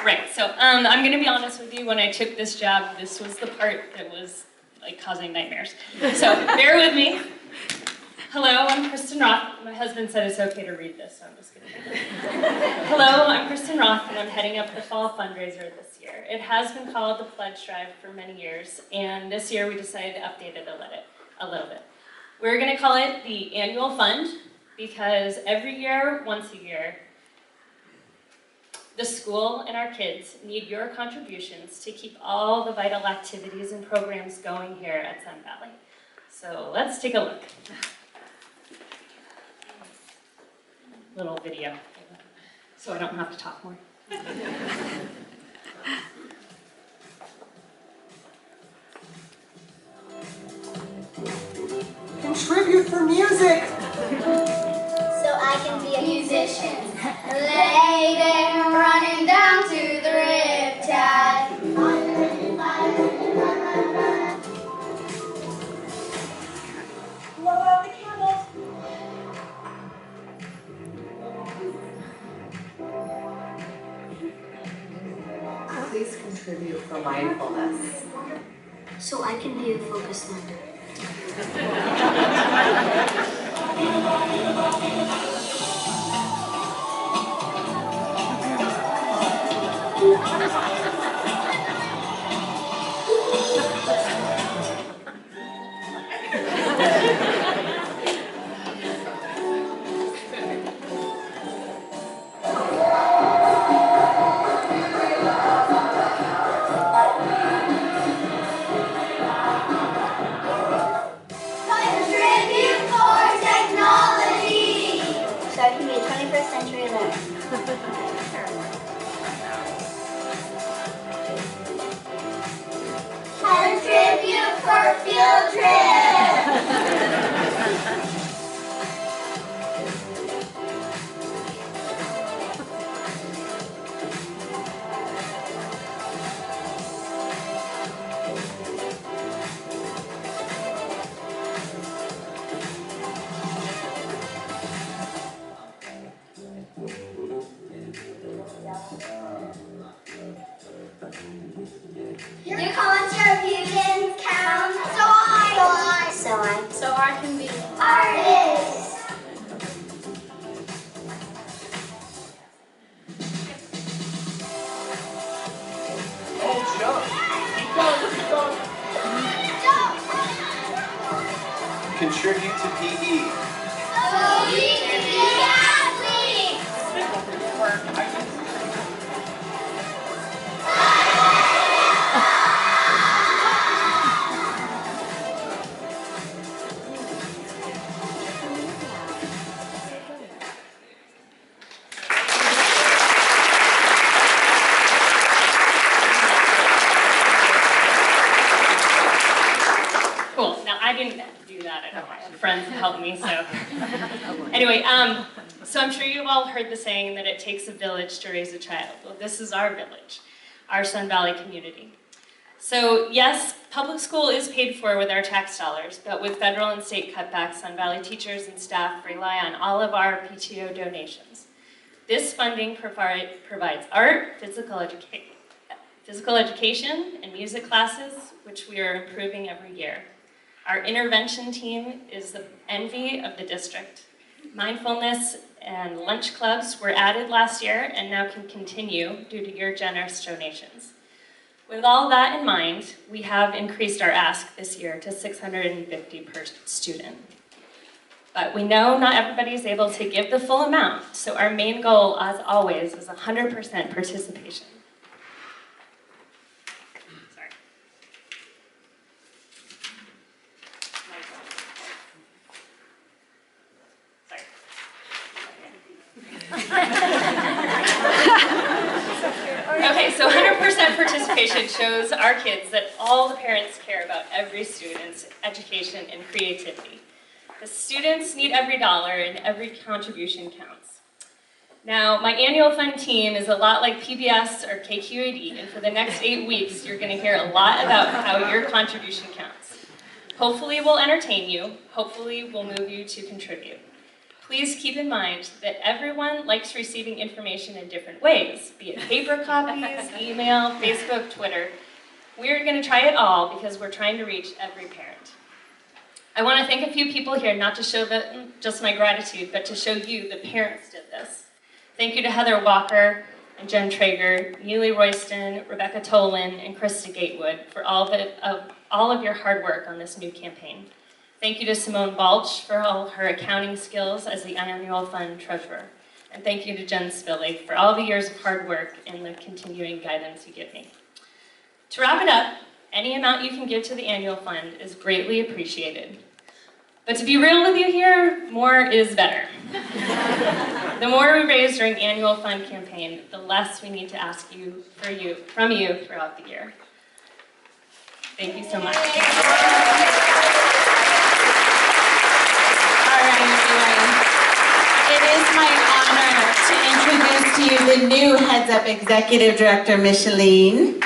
Right, so I'm gonna be honest with you, when I took this job, this was the part that was like causing nightmares. So bear with me. Hello, I'm Kristen Roath. My husband said it's okay to read this, so I'm just gonna read it. Hello, I'm Kristen Roath, and I'm heading up the fall fundraiser this year. It has been called the Pledge Drive for many years, and this year we decided to update it a little bit. We're gonna call it the Annual Fund, because every year, once a year, the school and our kids need your contributions to keep all the vital activities and programs going here at Sun Valley. So let's take a look. Little video, so I don't have to talk more. Contribute for music! So I can be a musician. Lady running down to the riptide. Blow out the candles! Please contribute for mindfulness. So I can be a focus learner. Contribute for technology. So I can be a 21st century learner. Contribute for field trip. Your contributions count. So I can be artist. Oh, jump! Keep going, keep going! Contribute to PE. So we can be athletes. Cool, now I didn't do that, I have friends that helped me, so. Anyway, so I'm sure you've all heard the saying that it takes a village to raise a child. Well, this is our village, our Sun Valley community. So yes, public school is paid for with our tax dollars, but with federal and state cutbacks, Sun Valley teachers and staff rely on all of our PTO donations. This funding provides art, physical education, and music classes, which we are improving every year. Our intervention team is the envy of the district. Mindfulness and lunch clubs were added last year and now can continue due to your generous donations. With all that in mind, we have increased our ask this year to $650 per student. But we know not everybody is able to give the full amount, so our main goal, as always, is 100% participation. Sorry. Okay, so 100% participation shows our kids that all the parents care about every student's education and creativity. The students need every dollar and every contribution counts. Now, my annual fund team is a lot like PBS or KQAD, and for the next 8 weeks, you're going to hear a lot about how your contribution counts. Hopefully we'll entertain you, hopefully we'll move you to contribute. Please keep in mind that everyone likes receiving information in different ways, be it paper copies, email, Facebook, Twitter. We're going to try it all because we're trying to reach every parent. I want to thank a few people here, not to show them just my gratitude, but to show you the parents did this. Thank you to Heather Walker and Jen Traeger, Neely Royston, Rebecca Tolan, and Kristen Gatewood for all of your hard work on this new campaign. Thank you to Simone Balch for all her accounting skills as the annual fund treasurer. And thank you to Jen Spilly for all the years of hard work and the continuing guidance you give me. To wrap it up, any amount you can give to the annual fund is greatly appreciated. But to be real with you here, more is better. The more we raise during annual fund campaign, the less we need to ask from you throughout the year. Thank you so much. All right, everyone. It is my honor to introduce to you the new Heads Up Executive Director, Micheline.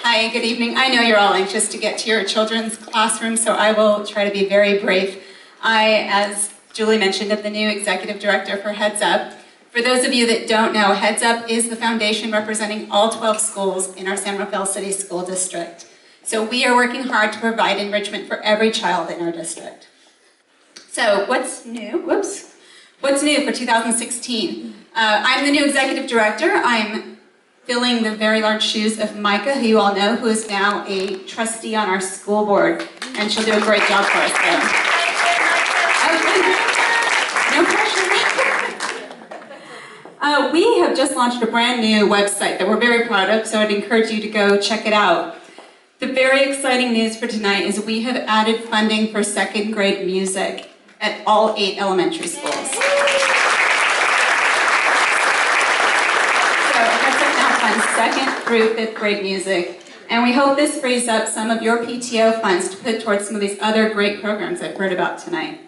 Hi, good evening. I know you're all anxious to get to your children's classroom, so I will try to be very brief. I, as Julie mentioned, am the new Executive Director for Heads Up. For those of you that don't know, Heads Up is the foundation representing all 12 schools in our San Rafael City School District. So we are working hard to provide enrichment for every child in our district. So what's new? What's new for 2016? I'm the new Executive Director. I'm filling the very large shoes of Micah, who you all know, who is now a trustee on our school board, and she'll do a great job for us there. No pressure. We have just launched a brand new website that we're very proud of, so I'd encourage you to go check it out. The very exciting news for tonight is we have added funding for second grade music at all 8 elementary schools. Second through 5th grade music, and we hope this frees up some of your PTO funds to put towards some of these other great programs I've heard about tonight.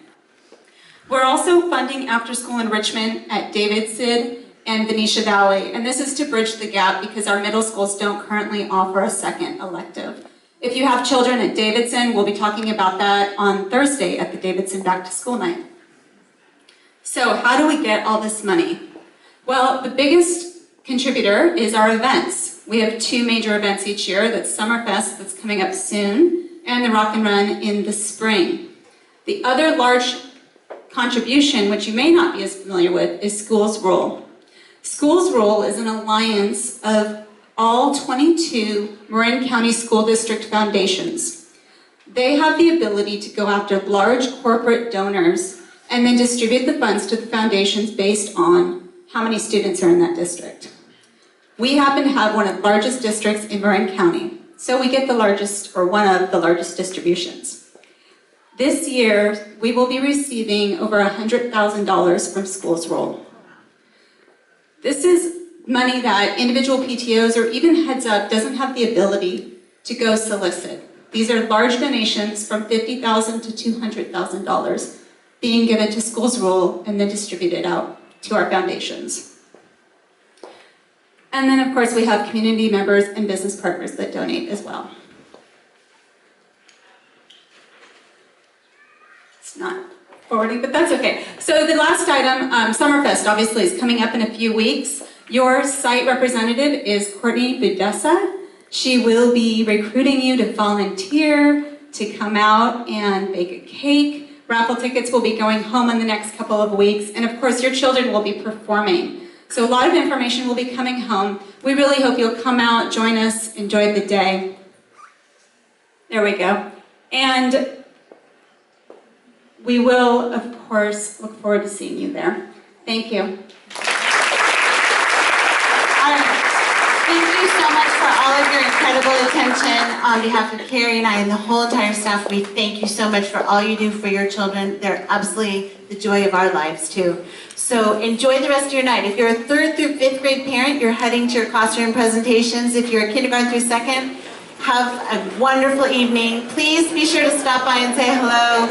We're also funding after-school enrichment at Davidson and Venetia Valley, and this is to bridge the gap because our middle schools don't currently offer a second elective. If you have children at Davidson, we'll be talking about that on Thursday at the Davidson Back to School Night. So how do we get all this money? Well, the biggest contributor is our events. We have 2 major events each year. That's Summerfest, that's coming up soon, and the Rock and Run in the spring. The other large contribution, which you may not be as familiar with, is Schools Roll. Schools Roll is an alliance of all 22 Marin County School District foundations. They have the ability to go after large corporate donors and then distribute the funds to the foundations based on how many students are in that district. We happen to have one of the largest districts in Marin County, so we get the largest, or one of the largest distributions. This year, we will be receiving over $100,000 from Schools Roll. This is money that individual PTOs or even Heads Up doesn't have the ability to go solicit. These are large donations from $50,000 to $200,000 being given to Schools Roll and then distributed out to our foundations. And then, of course, we have community members and business partners that donate as well. It's not forwarding, but that's okay. So the last item, Summerfest, obviously, is coming up in a few weeks. Your site representative is Courtney Budessa. She will be recruiting you to volunteer, to come out and bake a cake. Raffle tickets will be going home in the next couple of weeks. And of course, your children will be performing. So a lot of information will be coming home. We really hope you'll come out, join us, enjoy the day. There we go. And we will, of course, look forward to seeing you there. Thank you. All right. Thank you so much for all of your incredible attention. On behalf of Carrie and I and the whole entire staff, we thank you so much for all you do for your children. They're absolutely the joy of our lives, too. So enjoy the rest of your night. If you're a 3rd through 5th grade parent, you're heading to your classroom presentations. If you're a kindergarten through 2nd, have a wonderful evening. Please be sure to stop by and say hello.